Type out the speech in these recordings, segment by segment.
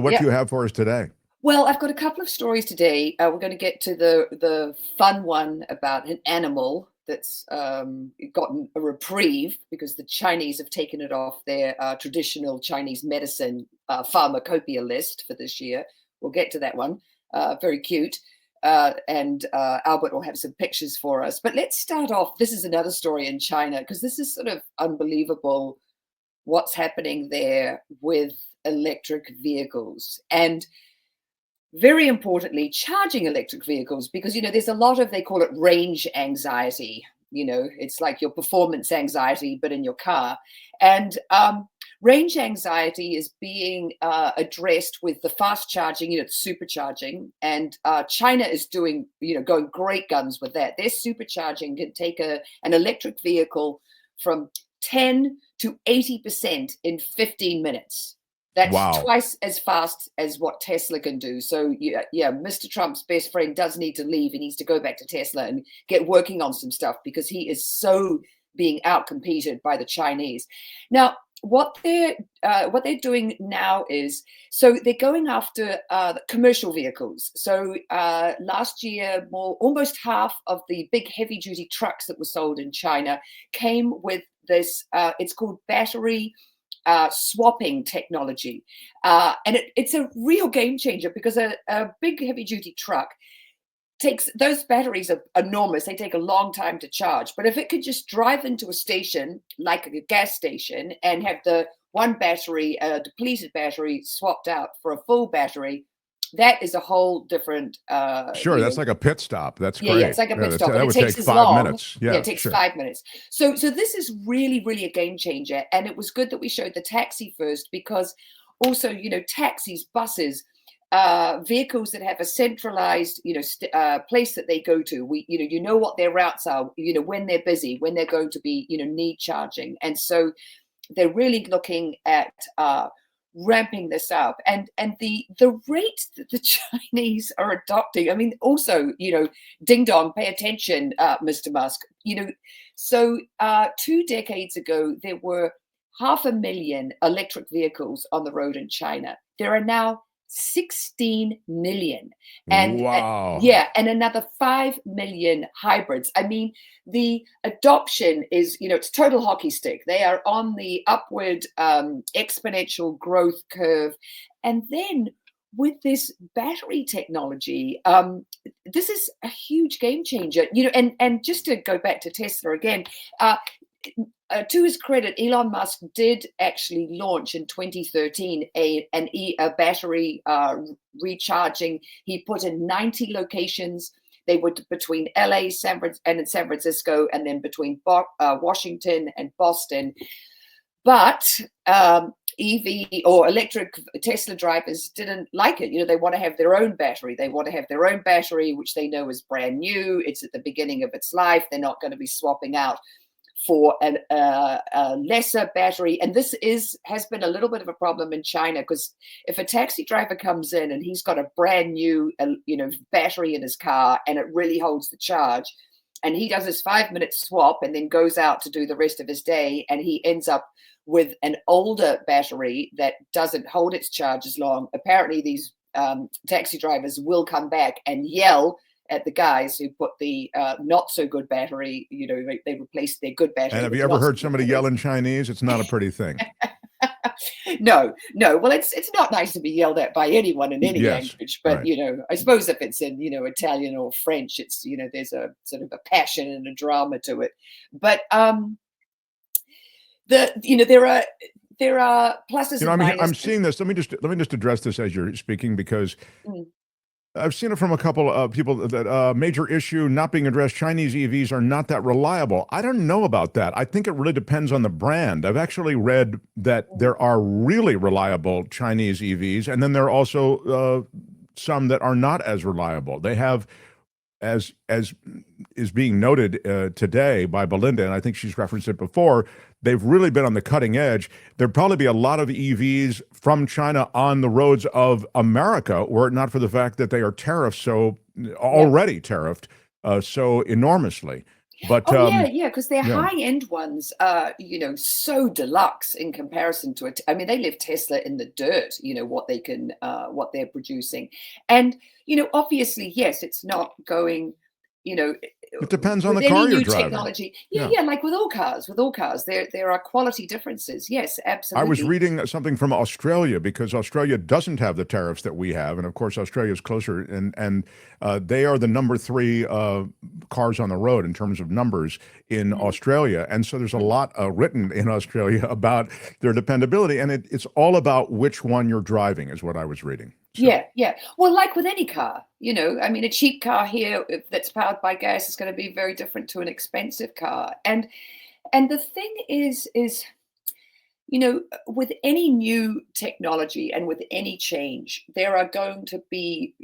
What do Yeah. you have for us today? Well, I've got a couple of stories today. We're going to get to the fun one about an animal that's gotten a reprieve because the Chinese have taken it off their traditional Chinese medicine pharmacopoeia list for this year. We'll get to that one. Very cute. And Albert will have some pictures for us. But let's start off. This is another story in China because this is sort of unbelievable what's happening there with electric vehicles. And very importantly, charging electric vehicles, because, there's a lot of, they call it range anxiety. It's like your performance anxiety, but in your car. And range anxiety is being addressed with the fast charging, supercharging. And China is doing, going great guns with that. Their supercharging can take an electric vehicle from 10 to 80% in 15 minutes. That's Wow. twice as fast as what Tesla can do. So yeah, Mr. Trump's best friend does need to leave. He needs to go back to Tesla and get working on some stuff because he is so being outcompeted by the Chinese. Now, what they're doing now is, so they're going after commercial vehicles. So last year, almost half of the big heavy duty trucks that were sold in China came with this. It's called battery swapping technology. And it's a real game changer because a big heavy duty truck those batteries are enormous. They take a long time to charge. But if it could just drive into a station, like a gas station, and have the one battery, a depleted battery, swapped out for a full battery, that is a whole different Sure, that's like a pit stop. That's yeah, great. it's like a pit stop, and That it would takes take as 5 minutes. yeah, Yeah, it takes sure. 5 minutes. So this is really, really a game changer. And it was good that we showed the taxi first, because also, taxis, buses, vehicles that have a centralized, place that they go to. What their routes are, when they're busy, when they're going to be, need charging. And so they're really looking at ramping this up, and the rate that the Chinese are adopting. I mean, also, ding dong, pay attention, Mr. Musk. So 2 decades ago there were 500,000 electric vehicles on the road in China. There are now 16 million, and Wow. yeah, and another 5 million hybrids. I mean, the adoption is, it's total hockey stick. They are on the upward exponential growth curve. And then with this battery technology, this is a huge game changer. And just to go back to Tesla again, to his credit, Elon Musk did actually launch in 2013 a battery recharging. He put in 90 locations. They were between LA, San Francisco, and then between Washington and Boston. But EV or electric Tesla drivers didn't like it. They want to have their own battery. They want to have their own battery, which they know is brand new. It's at the beginning of its life. They're not going to be swapping out for a lesser battery. And this has been a little bit of a problem in China, because if a taxi driver comes in and he's got a brand new battery in his car and it really holds the charge, and he does his 5-minute swap and then goes out to do the rest of his day, and he ends up with an older battery that doesn't hold its charge as long, apparently these taxi drivers will come back and yell at the guys who put the not so good battery, they replaced their good battery. And have you ever heard somebody yell in Chinese? It's not a pretty thing. No. Well, it's not nice to be yelled at by anyone in any language, but right. I suppose if it's in Italian or French, it's there's a sort of a passion and a drama to it. But there are pluses and minuses. I'm seeing this. Let me just address this as you're speaking, because I've seen it from a couple of people that major issue not being addressed. Chinese EVs are not that reliable. I don't know about that. I think it really depends on the brand. I've actually read that there are really reliable Chinese EVs, and then there are also some that are not as reliable. They have, as is being noted today by Belinda, and I think she's referenced it before, they've really been on the cutting edge. There'd probably be a lot of EVs from China on the roads of America, were it not for the fact that they are tariffed already tariffed so enormously. But Oh yeah, yeah, because their yeah, high-end ones are, so deluxe in comparison to it. I mean, they leave Tesla in the dirt, what they're producing. And, obviously, yes, it's not going, you know, it depends on with the any car you're new driving. technology. Yeah, Yeah. yeah, like with all cars, there are quality differences. Yes, I was absolutely. reading something from Australia because Australia doesn't have the tariffs that we have, and of course Australia is closer, and they are the number three cars on the road in terms of numbers in Mm, Australia, and so there's a mm. lot written in Australia about their dependability, and it's all about which one you're driving, is what I was reading. So Yeah, yeah. Well, like with any car, I mean, a cheap car here that's powered by gas is going to be very different to an expensive car. And the thing is, with any new technology and with any change, there are going to be,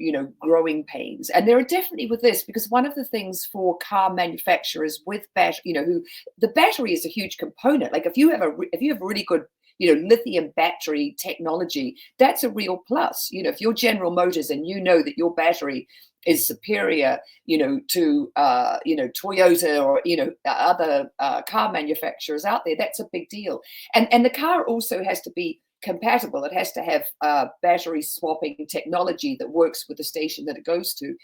growing pains. And there are definitely with this, because one of the things for car manufacturers with battery, who the battery is a huge component. Like if you have really good, lithium battery technology, that's a real plus. If you're General Motors and you know that your battery is superior, to Toyota or other car manufacturers out there, that's a big deal. And the car also has to be compatible. It has to have battery swapping technology that works with the station that it goes to.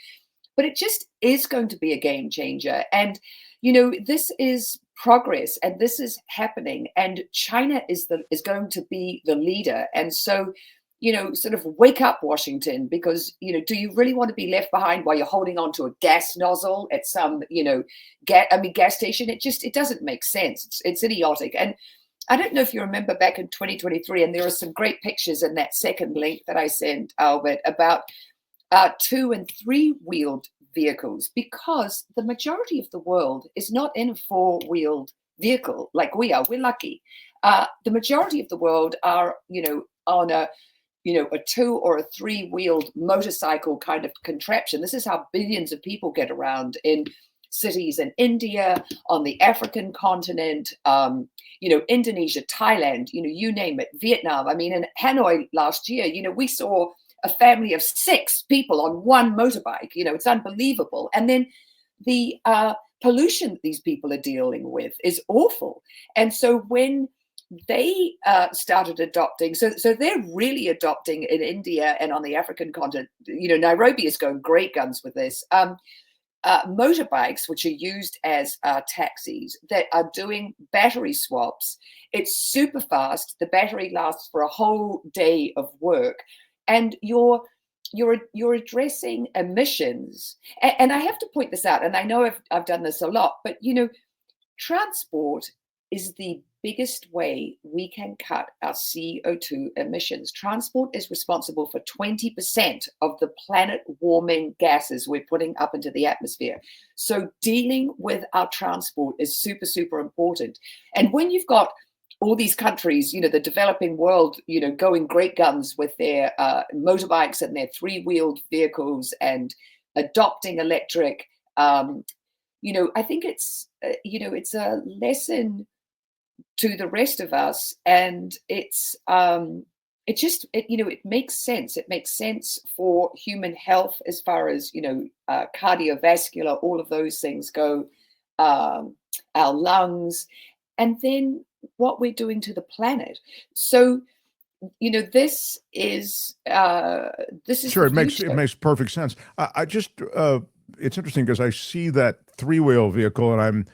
But it just is going to be a game changer. And this is progress, and this is happening. And China is going to be the leader. And so, sort of wake up, Washington, because do you really want to be left behind while you're holding on to a gas nozzle at some gas station? It doesn't make sense. It's idiotic. And I don't know if you remember back in 2023, and there are some great pictures in that second link that I sent, Albert, about two and three wheeled vehicles, because the majority of the world is not in a four-wheeled vehicle like we are. We're lucky. The majority of the world are, on a two or a three-wheeled motorcycle kind of contraption. This is how billions of people get around in cities in India, on the African continent, Indonesia, Thailand, you name it, Vietnam. I mean, in Hanoi last year, we saw a family of 6 people on one motorbike. It's unbelievable. And then the pollution that these people are dealing with is awful. And so when they started adopting, so they're really adopting in India and on the African continent. Nairobi is going great guns with this. Motorbikes, which are used as taxis, that are doing battery swaps. It's super fast. The battery lasts for a whole day of work, and you're addressing emissions. And I have to point this out, and I know I've done this a lot, but transport is the biggest way we can cut our CO2 emissions. Transport is responsible for 20% of the planet warming gases we're putting up into the atmosphere. So dealing with our transport is super, super important. And when you've got all these countries, the developing world, going great guns with their motorbikes and their three-wheeled vehicles and adopting electric, I think it's a lesson to the rest of us, and it makes sense. It makes sense for human health as far as cardiovascular, all of those things go, our lungs, and then what we're doing to the planet. So this is sure, the it future. makes perfect sense. I just it's interesting because I see that three-wheel vehicle, and I'm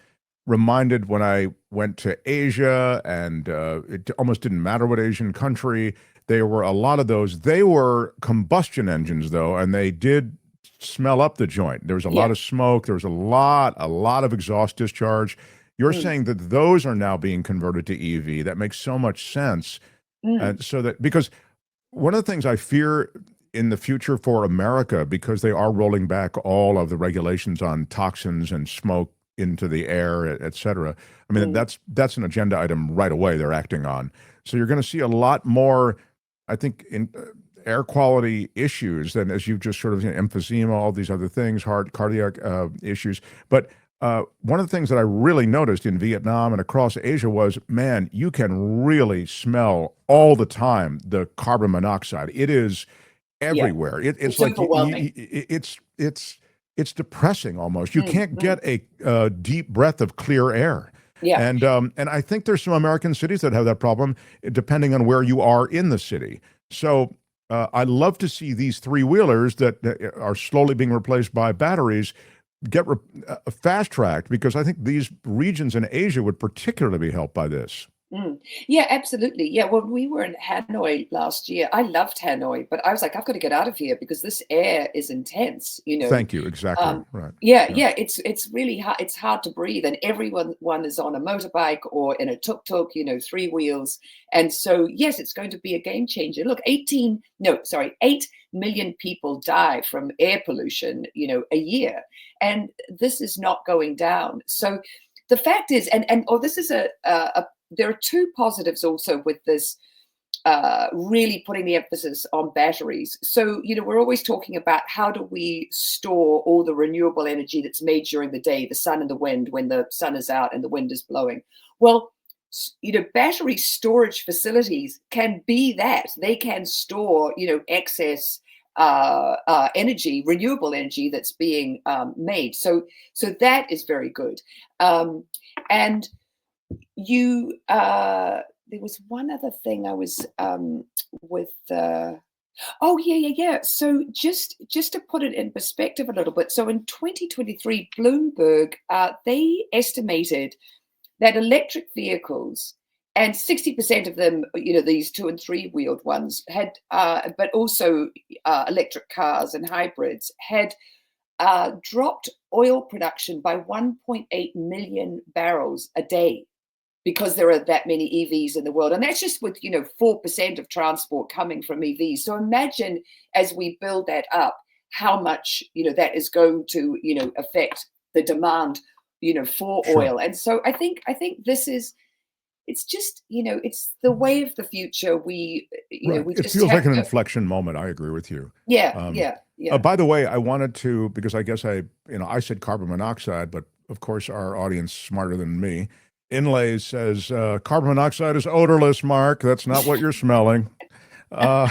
reminded when I went to Asia, and it almost didn't matter what Asian country. There were a lot of those. They were combustion engines, though, and they did smell up the joint. There was a lot Yeah. of smoke. There was a lot of exhaust discharge. You're Mm, saying that those are now being converted to EV. That makes so much sense. mm, And so that, because one of the things I fear in the future for America, because they are rolling back all of the regulations on toxins and smoke into the air, et cetera. I mean, mm. that's an agenda item right away they're acting on. So you're going to see a lot more, I think, in air quality issues than, as you've just sort of, emphysema, all these other things, heart, cardiac issues. But one of the things that I really noticed in Vietnam and across Asia was, man, you can really smell all the time the carbon monoxide. It is Yeah. everywhere. It's It's like overwhelming. it's it's depressing almost. You Mm, can't mm. get a deep breath of clear air. Yeah. And I think there's some American cities that have that problem, depending on where you are in the city. So I love to see these three-wheelers that are slowly being replaced by batteries get fast-tracked, because I think these regions in Asia would particularly be helped by this. Mm. Yeah, absolutely. Yeah, when we were in Hanoi last year, I loved Hanoi, but I was like, I've got to get out of here because this air is intense, you know. Thank you. Exactly. Right. Yeah, Yeah. yeah, it's really hard. It's hard to breathe, and one is on a motorbike or in a tuk-tuk, you know, three wheels. And so, yes, it's going to be a game changer. Look, 8 million people die from air pollution, you know, a year, and this is not going down. So the fact is, this is a there are two positives also with this, really putting the emphasis on batteries. So, you know, we're always talking about how do we store all the renewable energy that's made during the day, the sun and the wind, when the sun is out and the wind is blowing. Well, you know, battery storage facilities can be that. They can store, you know, excess energy, renewable energy that's being made. So that is very good. And you there was one other thing I was with oh yeah. So just to put it in perspective a little bit, so in 2023 Bloomberg, they estimated that electric vehicles, and 60% of them, you know, these 2 and 3 wheeled ones had but also electric cars and hybrids had dropped oil production by 1.8 million barrels a day, because there are that many EVs in the world. And that's just with, you know, 4% of transport coming from EVs. So imagine, as we build that up, how much, you know, that is going to, you know, affect the demand, you know, for Sure. oil. And so I think this is, it's just, you know, it's the way of the future. Right. We It just feels have like an to. inflection moment. I agree with you. Yeah, Um, yeah, yeah. by the way, I wanted to, because I guess I said carbon monoxide, but of course our audience is smarter than me. Inlays says carbon monoxide is odorless, Mark. That's not what you're smelling. Uh,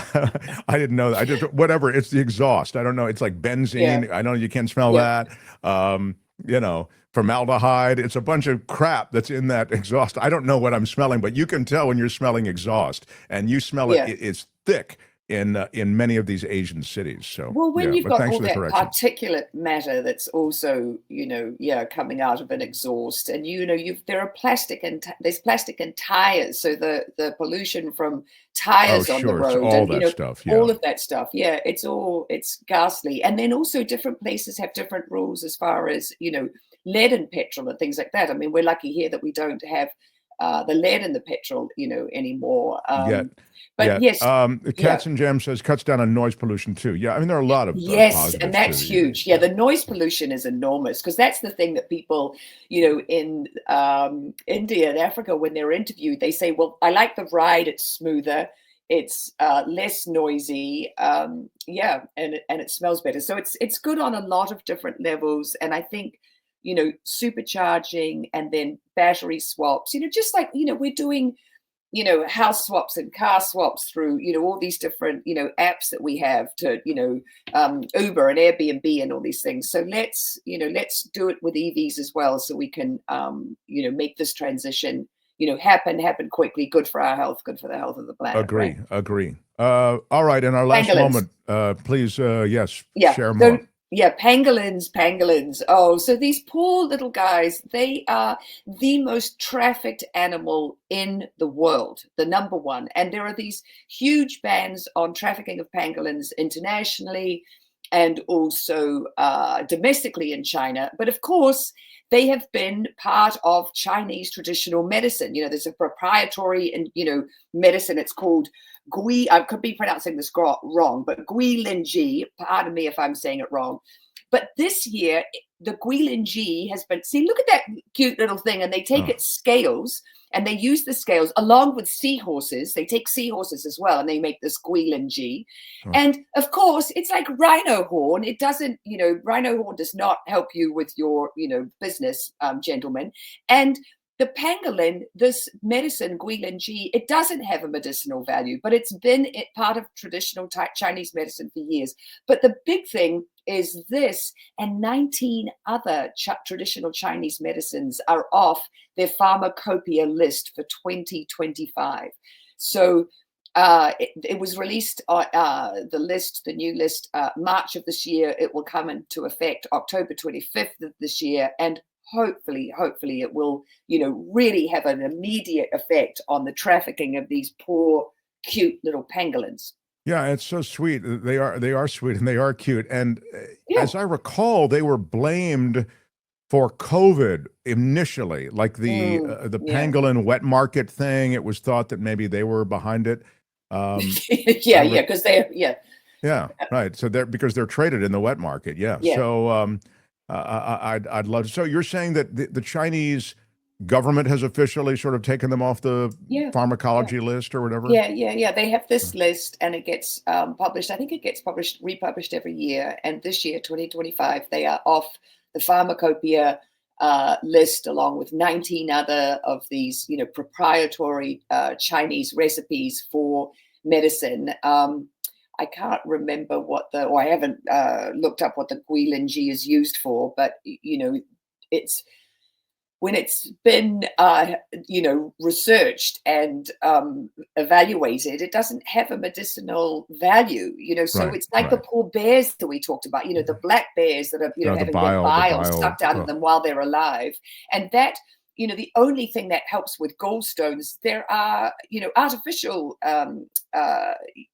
I didn't know that. I just, whatever. It's the exhaust. I don't know. It's like Yeah, benzene. I know you can't smell yeah, that. You know, formaldehyde. It's a bunch of crap that's in that exhaust. I don't know what I'm smelling, but you can tell when you're smelling exhaust, and you smell it. yeah. It's thick in many of these Asian cities. So Well, when yeah, you've but got thanks all for the that correction. particulate matter that's also, you know, yeah, coming out of an exhaust, and you know, there are plastic and there's plastic in tires, so the pollution from Oh, tires on the sure. It's road, all and you that know, stuff. Yeah. all of that stuff. Yeah, it's ghastly. And then also different places have different rules as far as, you know, lead in petrol and things like that. I mean, we're lucky here that we don't have the lead in the petrol, you know, anymore. Yet, But yes, yeah. Cats and Jam says cuts down on noise pollution too. Yeah, I mean there are a lot of Yes, and positives to that's the EV. huge. Yeah, Yeah. the noise pollution is enormous, because that's the thing that people, you know, in India and Africa, when they're interviewed, they say, "Well, I like the ride; it's smoother, it's less noisy, yeah, and it smells better." So it's good on a lot of different levels, and I think, you know, supercharging and then battery swaps. You know, just like, you know, we're doing, you know, house swaps and car swaps through, you know, all these different, you know, apps that we have to, you know, Uber and Airbnb and all these things. So let's do it with EVs as well, so we can, you know, make this transition, you know, happen quickly. Good for our health, good for the health of the planet, right? Agree. All right, in our last Pangolins. moment, please, yes, Yeah. share So more. yeah, pangolins. Oh, so these poor little guys, they are the most trafficked animal in the world, the number one. And there are these huge bans on trafficking of pangolins internationally and also domestically in China. But of course, they have been part of Chinese traditional medicine. You know, there's a proprietary and, you know, medicine. It's called Gui. I could be pronouncing this wrong, but Gui Linji. Pardon me if I'm saying it wrong. But this year, the Gui Linji has been. See, look at that cute little thing, and they take Oh, its scales and they use the scales along with seahorses. They take seahorses as well, and they make this Gui Linji. oh, And of course, it's like rhino horn. It doesn't, you know, rhino horn does not help you with your, you know, business, gentlemen. And the pangolin, this medicine, Guilin-G, it doesn't have a medicinal value, but it's been part of traditional Chinese medicine for years. But the big thing is this, and 19 other traditional Chinese medicines are off their pharmacopoeia list for 2025. So it was released, the new list, March of this year. It will come into effect October 25th of this year, and hopefully it will, really have an immediate effect on the trafficking of these poor, cute little pangolins. Yeah, it's so sweet. They are sweet and they are cute. And Yeah. as I recall, they were blamed for COVID initially, like the pangolin wet market thing. It was thought that maybe they were behind it. Because yeah, right. So because they're traded in the wet market. Yeah. So I'd love to. So you're saying that the Chinese government has officially sort of taken them off the pharmacology list or whatever? Yeah. They have this list, and it gets published. I think it gets republished every year. And this year, 2025, they are off the pharmacopoeia list, along with 19 other of these, proprietary Chinese recipes for medicine. I can't remember I haven't looked up what the guilin is used for, but it's when it's been researched and evaluated, it doesn't have a medicinal value. So it's like the poor bears that we talked about. The black bears that are having their bile sucked out of them while they're alive, and that. The only thing that helps with gallstones, there are, artificial,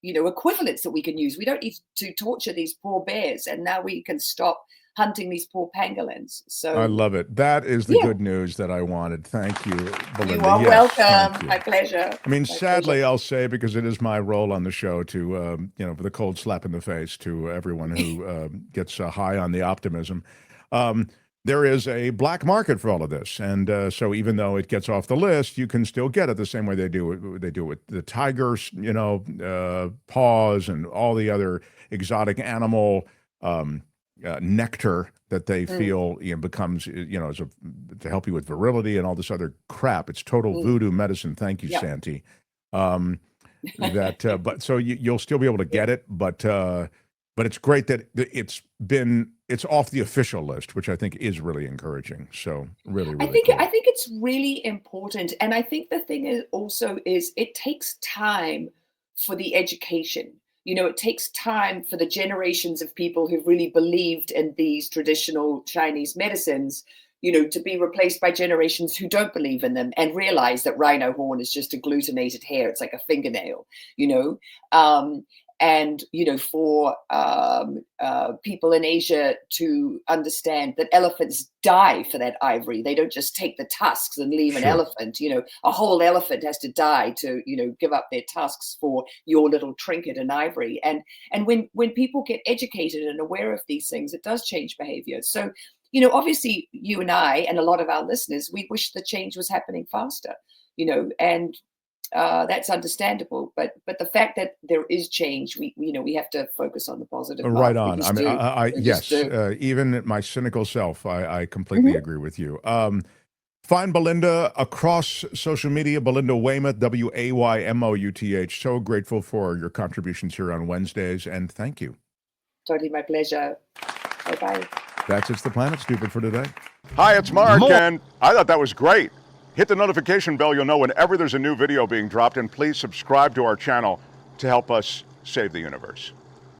equivalents that we can use. We don't need to torture these poor bears, and now we can stop hunting these poor pangolins. So I love it. That is the good news that I wanted. Thank you, Belinda. You are welcome. My pleasure. I mean, sadly, I'll say, because it is my role on the show to, for the cold slap in the face to everyone who gets high on the optimism. There is a black market for all of this, and so even though it gets off the list, you can still get it the same way they do it. They do it with the tiger's, paws and all the other exotic animal nectar that they feel becomes, to help you with virility and all this other crap. It's total voodoo medicine. Thank you, Santi. But so you'll still be able to get it, but it's great that it's off the official list, which I think is really encouraging. So really cool. I think it's really important. And I think the thing is also it takes time for the education. It takes time for the generations of people who've really believed in these traditional Chinese medicines, to be replaced by generations who don't believe in them and realize that rhino horn is just agglutinated hair. It's like a fingernail, and for people in Asia to understand that elephants die for that ivory. They don't just take the tusks and leave an elephant. A whole elephant has to die to give up their tusks for your little trinket and ivory. And when people get educated and aware of these things, it does change behavior. So obviously you and I and a lot of our listeners, we wish the change was happening faster. And that's understandable, but the fact that there is change, we have to focus on the positive. Right on. I mean, yes. Even my cynical self, I completely agree with you. Find Belinda across social media. Belinda Waymouth, Waymouth. So grateful for your contributions here on Wednesdays, and thank you. Totally my pleasure. Bye bye. That's It's the Planet Stupid for today. Hi, it's Mark, and I thought that was great. Hit the notification bell. You'll know whenever there's a new video being dropped, and please subscribe to our channel to help us save the universe.